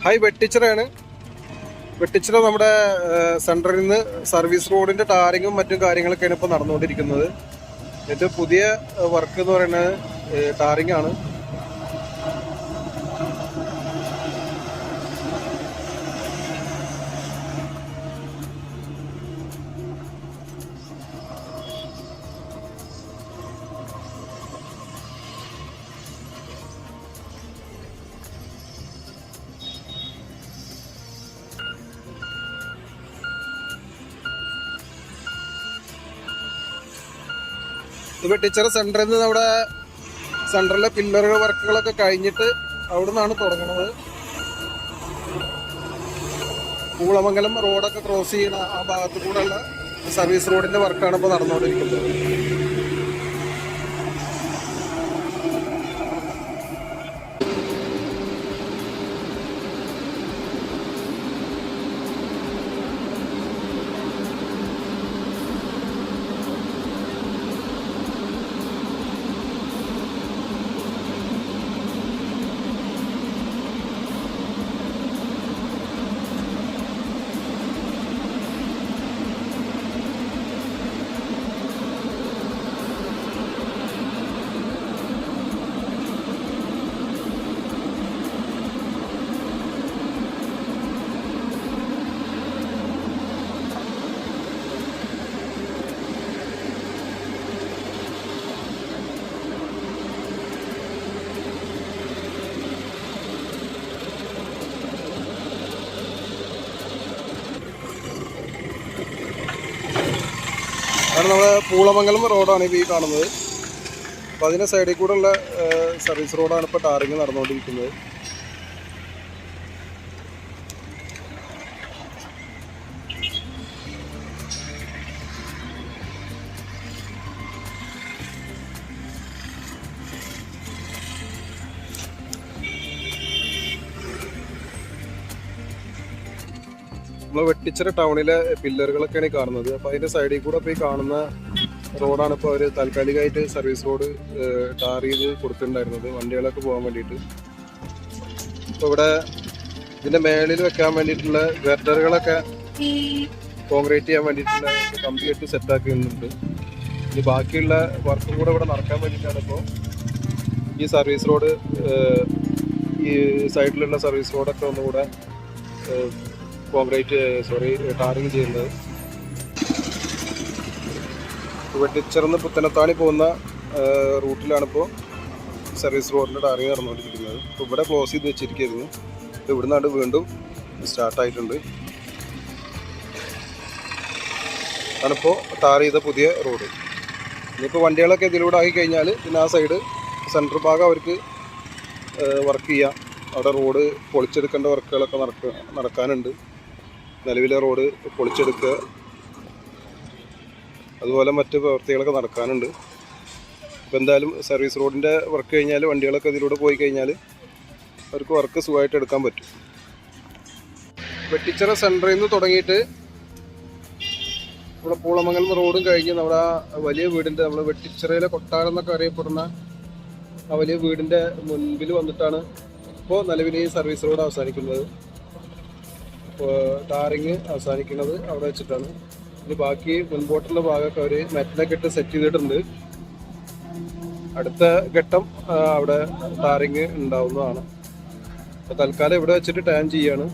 Hi, വെട്ടിച്ചിറയാണ്. Vettichira നമ്മുടെ സെൻട്രലിൽ നിന്ന് service റോഡിന്റെ ടാറിങ്ങും മറ്റും കാര്യങ്ങളൊക്കെയാണ് ഇപ്പോൾ നടന്നുകൊണ്ടിരിക്കുന്നത്. ഏറ്റവും പുതിയ വർക്ക് എന്ന് പറയുന്നത് ടാറിംഗ് ആണ്. വെട്ടിച്ചിറ സെൻറ്ററിൽ നിന്ന് നമ്മുടെ സെൻറ്ററിലെ പില്ലർ വർക്കുകളൊക്കെ കഴിഞ്ഞിട്ട് അവിടെ നിന്നാണ് തുടങ്ങുന്നത്. പൂളമംഗലം റോഡൊക്കെ ക്രോസ് ചെയ്യുന്ന ആ ഭാഗത്തു കൂടെയുള്ള സർവീസ് റോഡിന്റെ വർക്കാണ് ഇപ്പോൾ നടന്നുകൊണ്ടിരിക്കുന്നത്. കാരണം നമ്മൾ പൂളമംഗലം റോഡാണ് ഇപ്പോൾ ഈ കാണുന്നത്. അപ്പോൾ അതിൻ്റെ സൈഡിൽ കൂടെ ഉള്ള സർവീസ് റോഡാണ് ഇപ്പോൾ ടാറിങ് നടന്നുകൊണ്ടിരിക്കുന്നത്. നമ്മൾ വെട്ടിച്ചിറ ടൗണിലെ പില്ലറുകളൊക്കെയാണ് ഈ കാണുന്നത്. അപ്പോൾ അതിൻ്റെ സൈഡിൽ കൂടെ ഇപ്പോൾ ഈ കാണുന്ന റോഡാണ് ഇപ്പോൾ അവർ താൽക്കാലികമായിട്ട് സർവീസ് റോഡ് ടാർ ചെയ്ത് കൊടുത്തിട്ടുണ്ടായിരുന്നത് വണ്ടികളൊക്കെ പോകാൻ വേണ്ടിയിട്ട്. അപ്പോൾ ഇവിടെ ഇതിൻ്റെ മേളിൽ വെക്കാൻ വേണ്ടിയിട്ടുള്ള ഗർഡറുകളൊക്കെ കോൺക്രീറ്റ് ചെയ്യാൻ വേണ്ടിയിട്ടുള്ള കംപ്ലീറ്റ് സെറ്റാക്കുന്നുണ്ട്. ഇനി ബാക്കിയുള്ള വർക്കും കൂടെ ഇവിടെ നടക്കാൻ വേണ്ടിയിട്ടാണ് ഇപ്പോൾ ഈ സർവീസ് റോഡ്, ഈ സൈഡിലുള്ള സർവീസ് റോഡൊക്കെ ഒന്നുകൂടെ ടാറിങ് ചെയ്യുന്നത്. വെട്ടിച്ചിറന്ന് പുത്തനത്താണി പോകുന്ന റൂട്ടിലാണിപ്പോൾ സർവീസ് റോഡിൻ്റെ ടാറിങ് നടന്നുകൊണ്ടിരിക്കുന്നത്. ഇപ്പോൾ ഇവിടെ ക്ലോസ് ചെയ്ത് വെച്ചിരിക്കുന്നു. ഇവിടെ നിന്നാണ് വീണ്ടും സ്റ്റാർട്ടായിട്ടുണ്ട്. അതാണിപ്പോൾ ടാർ ചെയ്ത പുതിയ റോഡ്. ഇനിയിപ്പോൾ വണ്ടികളൊക്കെ ഇതിലൂടെ ആയി കഴിഞ്ഞാൽ പിന്നെ ആ സൈഡ് സെൻട്രൽ ഭാഗം അവർക്ക് വർക്ക് ചെയ്യാം. അവിടെ റോഡ് പൊളിച്ചെടുക്കേണ്ട വർക്കുകളൊക്കെ നടക്കാനുണ്ട്. നിലവിലെ റോഡ് പൊളിച്ചെടുക്കുക, അതുപോലെ മറ്റ് പ്രവൃത്തികളൊക്കെ നടക്കാനുണ്ട്. അപ്പോൾ എന്തായാലും സർവീസ് റോഡിൻ്റെ വർക്ക് കഴിഞ്ഞാൽ വണ്ടികളൊക്കെ ഇതിലൂടെ പോയി കഴിഞ്ഞാൽ അവർക്ക് വർക്ക് സുഖമായിട്ട് എടുക്കാൻ പറ്റും. വെട്ടിച്ചിറ സെൻറ്ററിൽ നിന്ന് തുടങ്ങിയിട്ട് നമ്മുടെ പൂളമംഗലം റോഡും കഴിഞ്ഞ് നമ്മുടെ ആ വലിയ വീടിൻ്റെ, നമ്മുടെ വെട്ടിച്ചിറയിലെ കൊട്ടാരം എന്നൊക്കെ അറിയപ്പെടുന്ന ആ വലിയ വീടിൻ്റെ മുൻപിൽ വന്നിട്ടാണ് ഇപ്പോൾ നിലവിൽ ഈ സർവീസ് റോഡ് അവസാനിക്കുന്നത്. ടാറിങ് അവസാനിക്കുന്നത് അവിടെ വെച്ചിട്ടാണ്. ഇനി ബാക്കി മുൻപോട്ടുള്ള ഭാഗമൊക്കെ അവർ മെറ്റലൊക്കെ ഇട്ട് സെറ്റ് ചെയ്തിട്ടുണ്ട്. അടുത്ത ഘട്ടം അവിടെ ടാറിങ് ഉണ്ടാവുന്നതാണ്. അപ്പോൾ തൽക്കാലം ഇവിടെ വെച്ചിട്ട് ടാൻ ചെയ്യാണ്.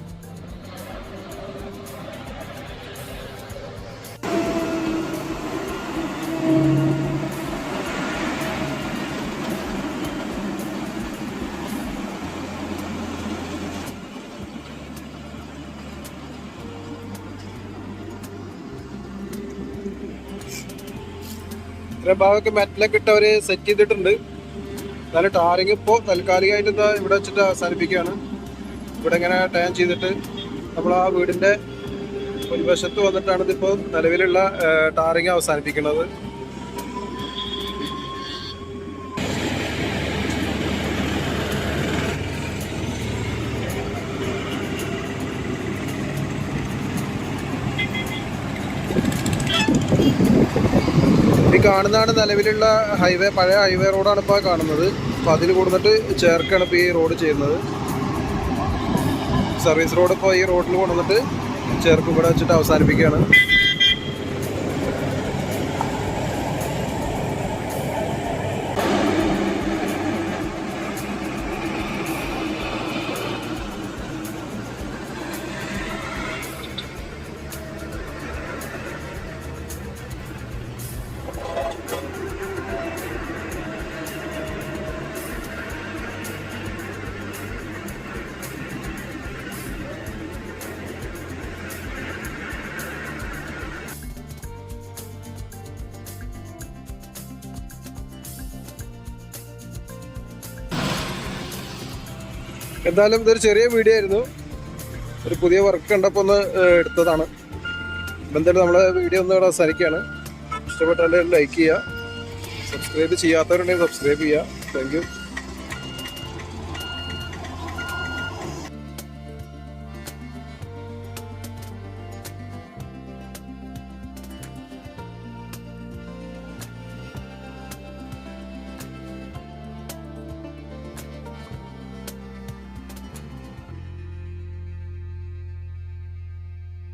ഇത്രയും ഭാഗമൊക്കെ മെറ്റലൊക്കെ ഇട്ട് അവർ സെറ്റ് ചെയ്തിട്ടുണ്ട്. എന്നാലും ടാറിങ് ഇപ്പോൾ താൽക്കാലികമായിട്ട് എന്താ ഇവിടെ വെച്ചിട്ട് അവസാനിപ്പിക്കുകയാണ്. ഇവിടെ ഇങ്ങനെ ടാൻ ചെയ്തിട്ട് നമ്മൾ ആ വീടിൻ്റെ ഒരു വശത്ത് വന്നിട്ടാണ് ഇതിപ്പോൾ നിലവിലുള്ള ടാറിങ് അവസാനിപ്പിക്കുന്നത്. ഈ കാണുന്നതാണ് നിലവിലുള്ള ഹൈവേ, പഴയ ഹൈവേ റോഡാണ് ഇപ്പോൾ കാണുന്നത്. അപ്പോൾ അതിൽ കൊടുത്തിട്ട് ചേർക്കാണ് ഇപ്പോൾ ഈ റോഡ് ചെയ്യുന്നത്. സർവീസ് റോഡ് ഇപ്പോൾ ഈ റോഡിൽ കൊണ്ടുവന്നിട്ട് ചേർക്കും ഇവിടെ വെച്ചിട്ട് അവസാനിപ്പിക്കുകയാണ്. എന്തായാലും ഇതൊരു ചെറിയ വീഡിയോ ആയിരുന്നു, ഒരു പുതിയ വർക്ക് കണ്ടപ്പോൾ ഒന്ന് എടുത്തതാണ്. എന്തായാലും നമ്മളെ വീഡിയോ ഒന്ന് ഇവിടെ അവസാനിക്കുകയാണ്. ഇഷ്ടപ്പെട്ടാൽ ലൈക്ക് ചെയ്യുക, സബ്സ്ക്രൈബ് ചെയ്യാത്തവരുണ്ടെങ്കിൽ സബ്സ്ക്രൈബ് ചെയ്യുക. Thank you.